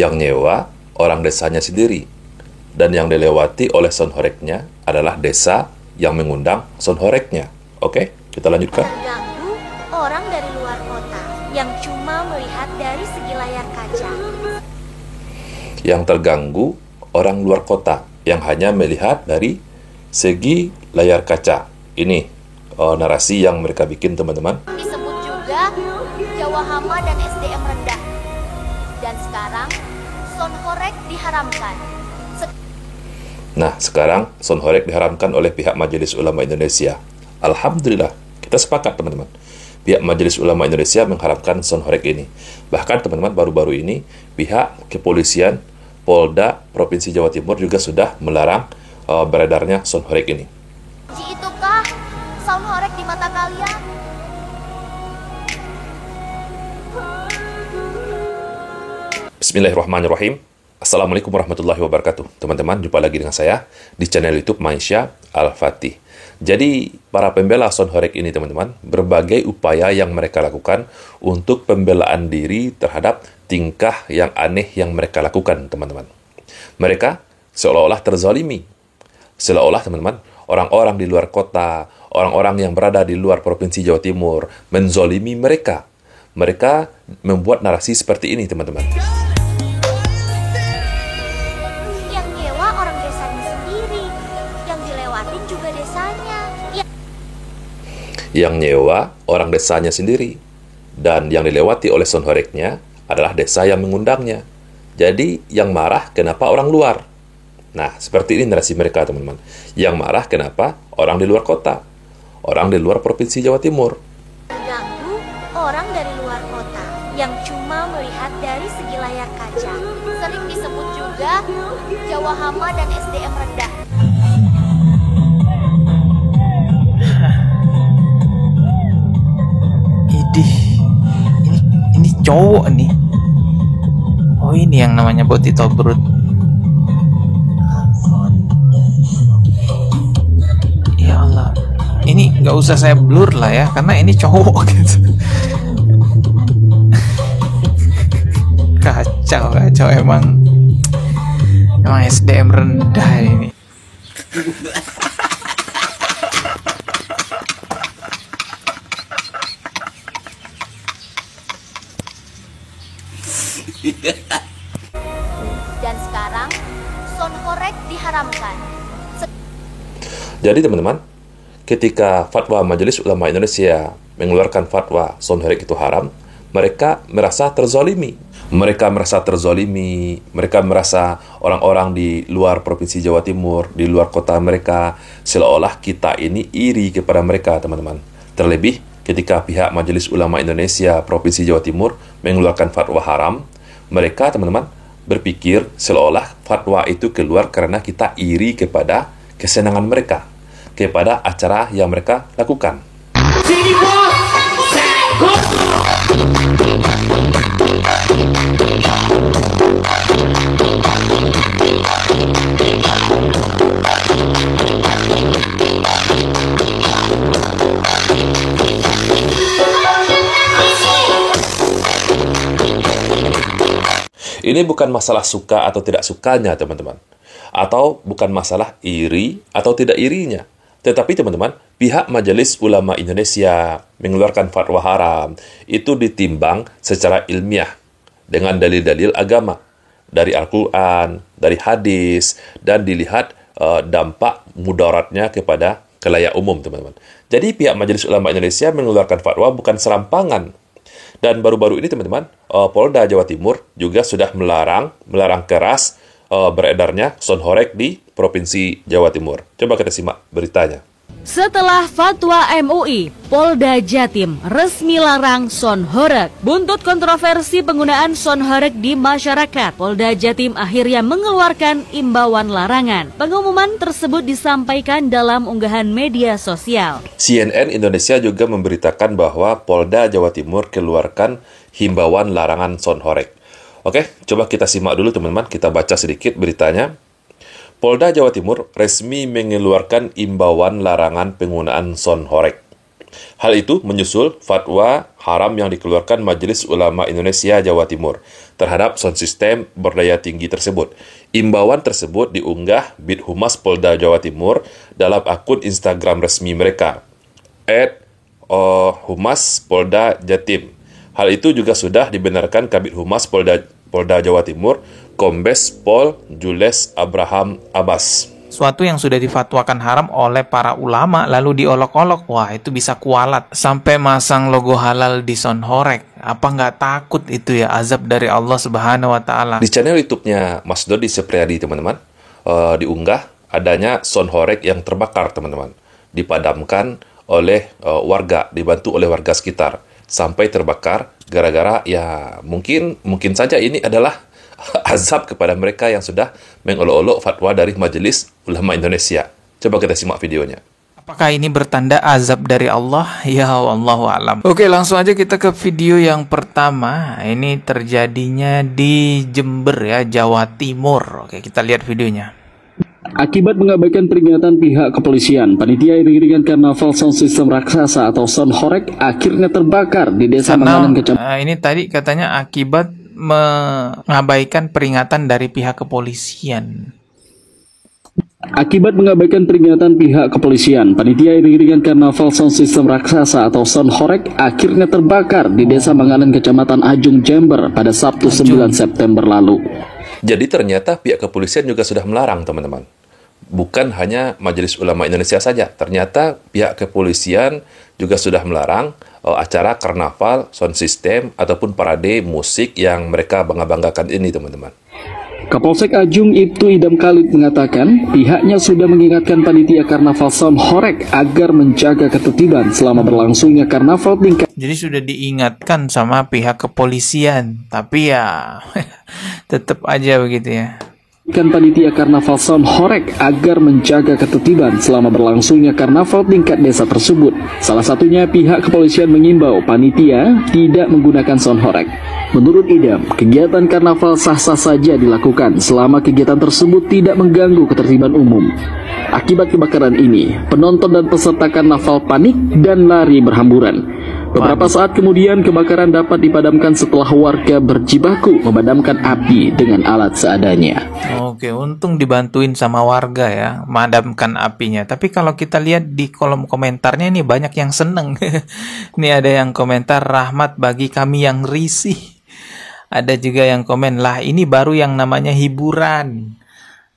Yang nyewa orang desanya sendiri, dan yang dilewati oleh sonhoreknya adalah desa yang mengundang sonhoreknya. Oke, kita lanjutkan. Terganggu orang dari luar kota yang cuma melihat dari segi layar kaca. Yang terganggu orang luar kota yang hanya melihat dari segi layar kaca. Ini narasi yang mereka bikin, teman-teman. Disebut juga Jawa Hama dan SDM rendah. Dan sekarang sonhorek diharamkan. Nah, sekarang sonhorek diharamkan oleh pihak Majelis Ulama Indonesia. Alhamdulillah, kita sepakat, teman-teman. Pihak Majelis Ulama Indonesia mengharamkan sonhorek ini. Bahkan, teman-teman, baru-baru ini pihak kepolisian Polda Provinsi Jawa Timur juga sudah melarang beredarnya sonhorek ini. Itukah sonhorek di mata kalian? Bismillahirrahmanirrahim. Assalamualaikum warahmatullahi wabarakatuh. Teman-teman, jumpa lagi dengan saya di channel YouTube Maisha Al-Fatih. Jadi, para pembela sonhorek ini, teman-teman, berbagai upaya yang mereka lakukan untuk pembelaan diri terhadap tingkah yang aneh yang mereka lakukan, teman-teman. Mereka seolah-olah terzalimi. Seolah-olah, teman-teman, orang-orang di luar kota, orang-orang yang berada di luar Provinsi Jawa Timur, menzalimi mereka. Mereka membuat narasi seperti ini, teman-teman. Yang nyewa orang desanya sendiri, yang dilewatin juga desanya. Yang nyewa orang desanya sendiri, dan yang dilewati oleh sonhoreknya adalah desa yang mengundangnya. Jadi, yang marah kenapa orang luar? Nah, seperti ini narasi mereka, teman-teman. Yang marah kenapa orang di luar kota, orang di luar Provinsi Jawa Timur. Terganggu orang dari luar kota yang cuma melihat dari segi layar kaca. Sering disebut juga Jawa Hama dan SDM rendah. Idih, ini cowok nih. Oh, ini yang namanya Boti Tobrut. Ya Allah, ini nggak usah saya blur lah ya, karena ini cowok gitu. Kacau emang SDM rendah ini. Dan sekarang sonhorek diharamkan. Jadi, teman-teman, ketika fatwa Majelis Ulama Indonesia mengeluarkan fatwa sonhorek itu haram, mereka merasa terzalimi. Mereka merasa orang-orang di luar Provinsi Jawa Timur, di luar kota mereka, seolah kita ini iri kepada mereka, teman-teman. Terlebih ketika pihak Majelis Ulama Indonesia Provinsi Jawa Timur mengeluarkan fatwa haram, mereka, teman-teman, berpikir seolah fatwa itu keluar karena kita iri kepada kesenangan mereka, kepada acara yang mereka lakukan. Ini bukan masalah suka atau tidak sukanya, teman-teman. Atau bukan masalah iri atau tidak irinya. Tetapi, teman-teman, pihak Majelis Ulama Indonesia mengeluarkan fatwa haram itu ditimbang secara ilmiah dengan dalil-dalil agama dari Al-Quran, dari hadis, dan dilihat dampak mudaratnya kepada khalayak umum, teman-teman. Jadi, pihak Majelis Ulama Indonesia mengeluarkan fatwa bukan serampangan. Dan baru-baru ini, teman-teman, Polda Jawa Timur juga sudah melarang keras beredarnya sonhorek di Provinsi Jawa Timur. Coba kita simak beritanya. Setelah fatwa MUI, Polda Jatim resmi larang sonhorek. Buntut kontroversi penggunaan sonhorek di masyarakat, Polda Jatim akhirnya mengeluarkan imbauan larangan. Pengumuman tersebut disampaikan dalam unggahan media sosial. CNN Indonesia juga memberitakan bahwa Polda Jawa Timur keluarkan himbauan larangan sonhorek. Oke, coba kita simak dulu, teman-teman. Kita baca sedikit beritanya. Polda Jawa Timur resmi mengeluarkan imbauan larangan penggunaan sonhorek. Hal itu menyusul fatwa haram yang dikeluarkan Majelis Ulama Indonesia Jawa Timur terhadap sound system berdaya tinggi tersebut. Imbauan tersebut diunggah Bid Humas Polda Jawa Timur dalam akun Instagram resmi mereka, @Humas Polda Jatim. Hal itu juga sudah dibenarkan Kabid Humas Polda Jawa Timur, Kombes Pol Jules Abraham Abbas. Suatu yang sudah difatwakan haram oleh para ulama lalu diolok-olok, wah itu bisa kualat. Sampai masang logo halal di sound horeg. Apa nggak takut itu ya azab dari Allah Subhanahu Wa Taala? Di channel YouTube-nya Mas Dodi Supriyadi, teman-teman, diunggah adanya sound horeg yang terbakar, teman-teman. Dipadamkan oleh warga, dibantu oleh warga sekitar. Sampai terbakar gara-gara ya mungkin saja ini adalah azab kepada mereka yang sudah mengolok-olok fatwa dari Majelis Ulama Indonesia. Coba kita simak videonya. Apakah ini bertanda azab dari Allah? Ya wallahu alam. Oke, langsung aja kita ke video yang pertama. Ini terjadinya di Jember ya, Jawa Timur. Oke, kita lihat videonya. Akibat mengabaikan peringatan pihak kepolisian, panitia iring-iringan karnaval sound system raksasa atau sound horeg akhirnya terbakar di Desa Manganan, Kecamatan. Ini tadi katanya akibat mengabaikan peringatan dari pihak kepolisian. Akibat mengabaikan peringatan pihak kepolisian, panitia iring-iringan karnaval sound system raksasa atau sound horeg akhirnya terbakar di Desa Manganan, Kecamatan Ajung, Jember pada Sabtu 9 September lalu. Jadi ternyata pihak kepolisian juga sudah melarang, teman-teman. Bukan hanya Majelis Ulama Indonesia saja, ternyata pihak kepolisian juga sudah melarang acara karnaval, sound system, ataupun parade musik yang mereka bangga-banggakan ini, teman-teman. Kapolsek Ajung Ibtu Idam Khalid mengatakan pihaknya sudah mengingatkan panitia karnaval sound horeg agar menjaga ketertiban selama berlangsungnya karnaval tingkat. Jadi sudah diingatkan sama pihak kepolisian, tapi ya tetap aja begitu ya. Panitia karnaval sound horeg agar menjaga ketertiban selama berlangsungnya karnaval tingkat desa tersebut. Salah satunya pihak kepolisian mengimbau panitia tidak menggunakan sound horeg. Menurut Idam, kegiatan karnaval sah-sah saja dilakukan selama kegiatan tersebut tidak mengganggu ketertiban umum. Akibat kebakaran ini, penonton dan peserta karnaval panik dan lari berhamburan. Beberapa saat kemudian kebakaran dapat dipadamkan setelah warga berjibaku memadamkan api dengan alat seadanya. Oke, untung dibantuin sama warga ya, memadamkan apinya. Tapi kalau kita lihat di kolom komentarnya ini banyak yang seneng. Ini ada yang komentar rahmat bagi kami yang risih. Ada juga yang komen, lah ini baru yang namanya hiburan.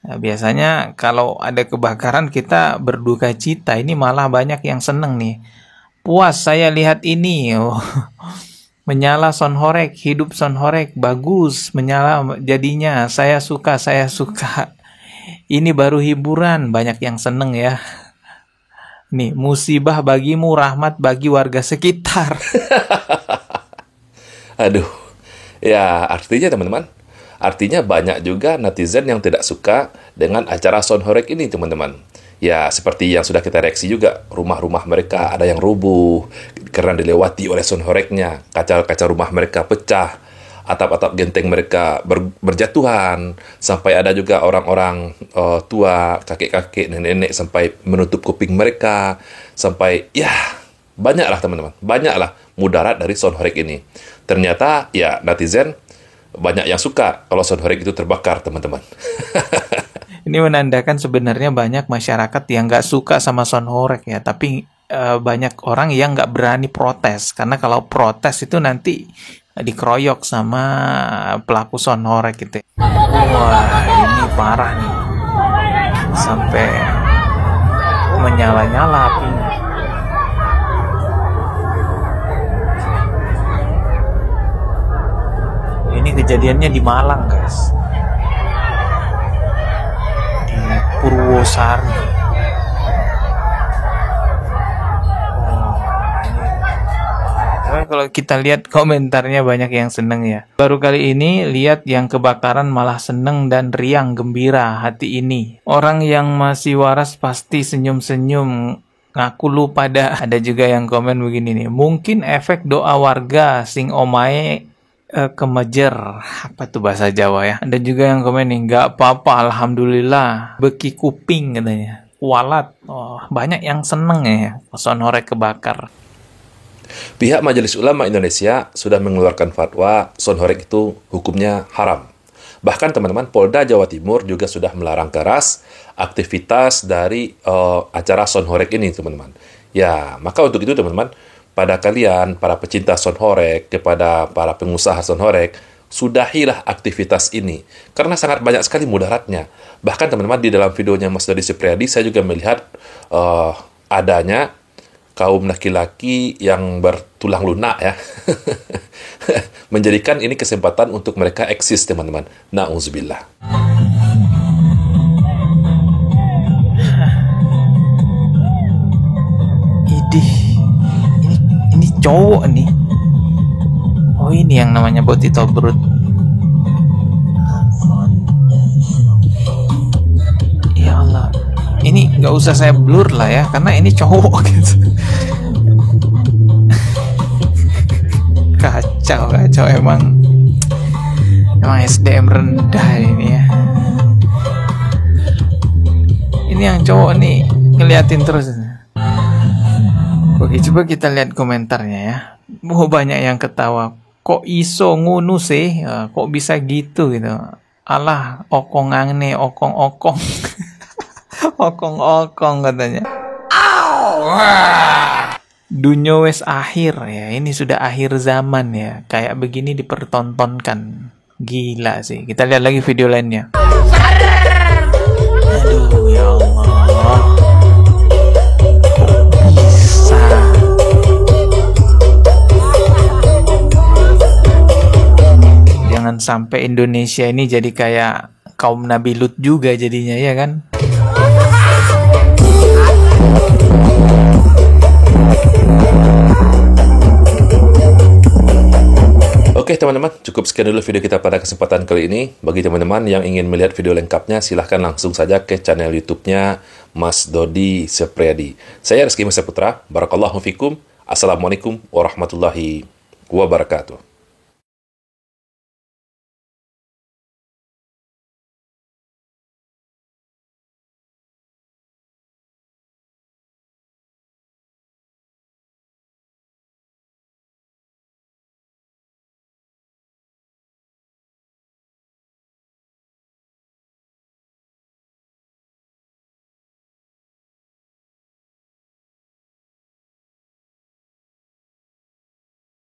Nah, biasanya kalau ada kebakaran kita berduka cita, ini malah banyak yang seneng nih. Puas saya lihat ini, menyala sound horeg, hidup sound horeg, bagus, menyala jadinya, saya suka. Ini baru hiburan, banyak yang seneng ya. Nih, musibah bagimu, rahmat bagi warga sekitar. Aduh, ya artinya teman-teman, artinya banyak juga netizen yang tidak suka dengan acara sound horeg ini, teman-teman. Ya, seperti yang sudah kita reaksi juga, rumah-rumah mereka ada yang rubuh karena dilewati oleh sound horegnya, kaca-kaca rumah mereka pecah, atap-atap genteng mereka berjatuhan, sampai ada juga orang-orang tua, kakek-kakek, nenek-nenek sampai menutup kuping mereka, sampai ya banyaklah teman-teman, banyaklah mudarat dari sound horeg ini. Ternyata ya netizen banyak yang suka kalau sound horeg itu terbakar, teman-teman. Ini menandakan sebenarnya banyak masyarakat yang nggak suka sama sound horeg ya, tapi banyak orang yang nggak berani protes, karena kalau protes itu nanti dikeroyok sama pelaku sound horeg gitu. Wah, ini parah nih, sampai menyala-nyala apinya. Ini kejadiannya di Malang, guys. Purwosari. Kalau kita lihat komentarnya banyak yang seneng ya. Baru kali ini lihat yang kebakaran malah seneng dan riang gembira hati ini. Orang yang masih waras pasti senyum-senyum. Ngaku lu pada. Ada juga yang komen begini nih. Mungkin efek doa warga sing omae kemejer, apa tuh bahasa Jawa ya. Ada juga yang komen nih, nggak apa-apa, alhamdulillah, beki kuping katanya, kualat. Oh, banyak yang seneng ya sound horeg kebakar. Pihak Majelis Ulama Indonesia sudah mengeluarkan fatwa sonhorek itu hukumnya haram. Bahkan teman-teman, Polda Jawa Timur juga sudah melarang keras aktivitas dari acara sonhorek ini, teman-teman. Ya, maka untuk itu teman-teman, pada kalian, para pecinta sonhorek, kepada para pengusaha sonhorek, sudahilah aktivitas ini. Karena sangat banyak sekali mudaratnya. Bahkan teman-teman, di dalam videonya Mas Dodi Supriyadi, saya juga melihat adanya kaum laki-laki yang bertulang lunak ya. Menjadikan ini kesempatan untuk mereka eksis, teman-teman. Na'udzubillah. Idih, ini cowok nih. Oh, ini yang namanya Boti Tobrut. Ya Allah, ini nggak usah saya blur lah ya, karena ini cowok gitu. Kacau emang SDM rendah ini ya. Ini yang cowok nih ngeliatin terus. Oke, coba kita lihat komentarnya ya. Banyak yang ketawa. Kok iso ngunu sih? Kok bisa gitu gitu? Alah, okongan nih, okong-okong. Okong-okong katanya. Dunia wes akhir ya. Ini sudah akhir zaman ya. Kayak begini dipertontonkan. Gila sih. Kita lihat lagi video lainnya. Aduh ya Allah. Bisa. Jangan sampai Indonesia ini jadi kayak kaum Nabi Lut juga jadinya, ya kan? Oke teman-teman, cukup sekian dulu video kita pada kesempatan kali ini. Bagi teman-teman yang ingin melihat video lengkapnya, silahkan langsung saja ke channel YouTube-nya Mas Dodi Supriyadi. Saya Rizky Mas Putra, Barakallahu fikum. Assalamualaikum warahmatullahi wabarakatuh.